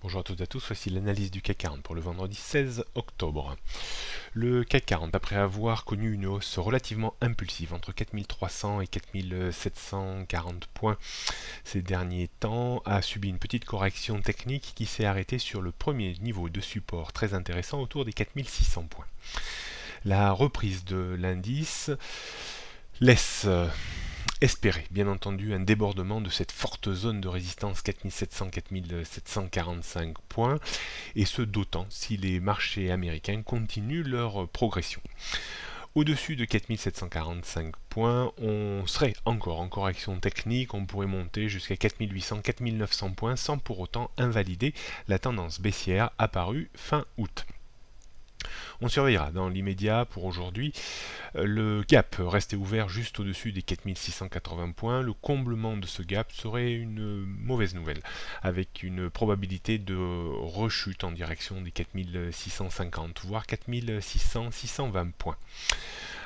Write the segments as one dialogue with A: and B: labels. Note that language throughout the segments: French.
A: Bonjour à toutes et à tous, voici l'analyse du CAC 40 pour le vendredi 16 octobre. Le CAC 40, après avoir connu une hausse relativement impulsive entre 4300 et 4740 points ces derniers temps, a subi une petite correction technique qui s'est arrêtée sur le premier niveau de support très intéressant autour des 4600 points. La reprise de l'indice laisse espérer, bien entendu, un débordement de cette forte zone de résistance 4700-4745 points, et ce d'autant si les marchés américains continuent leur progression. Au-dessus de 4745 points, on serait encore en correction technique, on pourrait monter jusqu'à 4800-4900 points sans pour autant invalider la tendance baissière apparue fin août. On surveillera dans l'immédiat pour aujourd'hui le gap restait ouvert juste au-dessus des 4680 points. Le comblement de ce gap serait une mauvaise nouvelle, avec une probabilité de rechute en direction des 4650, voire 4600-620 points.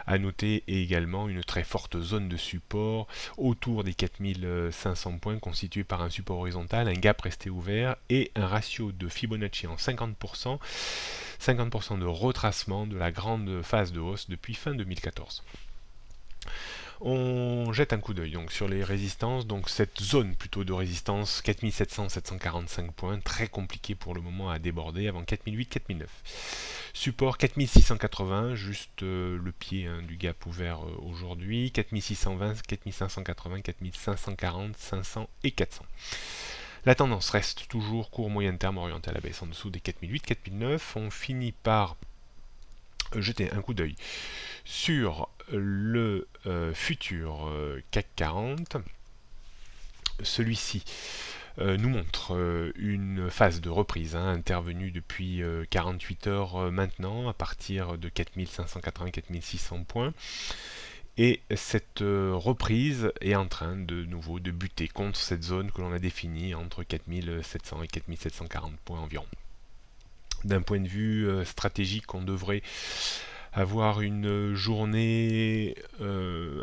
A: À noter également une très forte zone de support autour des 4500 points constituée par un support horizontal, un gap resté ouvert et un ratio de Fibonacci en 50%, 50% de retracement de la grande phase de hausse depuis fin 2014. On jette un coup d'œil donc sur les résistances, donc cette zone plutôt de résistance 4700-745 points, très compliqué pour le moment à déborder avant 4008-4009. Support 4680, juste le pied du gap ouvert aujourd'hui, 4620, 4580, 4540, 500 et 400. La tendance reste toujours court moyen terme orientée à la baisse en dessous des 4008-4009. On finit par jeter un coup d'œil sur le futur CAC 40. Celui-ci nous montre une phase de reprise intervenue depuis 48 heures maintenant à partir de 4580-4600 points. Et cette reprise est en train de nouveau de buter contre cette zone que l'on a définie entre 4700 et 4740 points environ. D'un point de vue stratégique, on devrait avoir une journée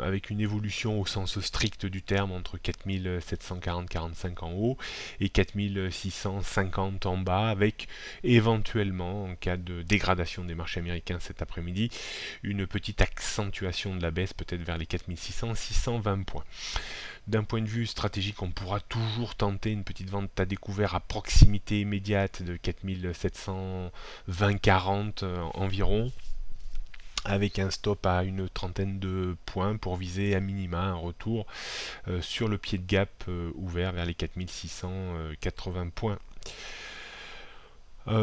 A: avec une évolution au sens strict du terme entre 4740-45 en haut et 4650 en bas, avec éventuellement, en cas de dégradation des marchés américains cet après-midi, une petite accentuation de la baisse peut-être vers les 4600-620 points. D'un point de vue stratégique, on pourra toujours tenter une petite vente à découvert à proximité immédiate de 4720-40 environ, avec un stop à une trentaine de points pour viser à minima un retour sur le pied de gap ouvert vers les 4680 points.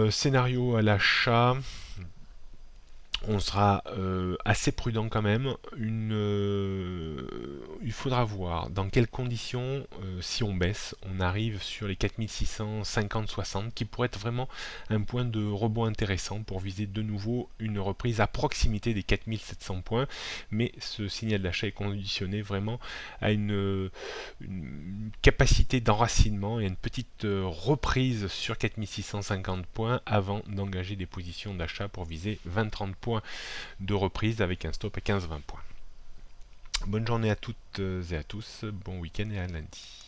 A: Scénario à l'achat, on sera assez prudent quand même. Il faudra voir dans quelles conditions, si on baisse, on arrive sur les 4650-60, qui pourrait être vraiment un point de rebond intéressant pour viser de nouveau une reprise à proximité des 4700 points. Mais ce signal d'achat est conditionné vraiment à une capacité d'enracinement et une petite reprise sur 4650 points avant d'engager des positions d'achat pour viser 20-30 points de reprise avec un stop à 15-20 points. Bonne journée à toutes et à tous, bon week-end et à lundi.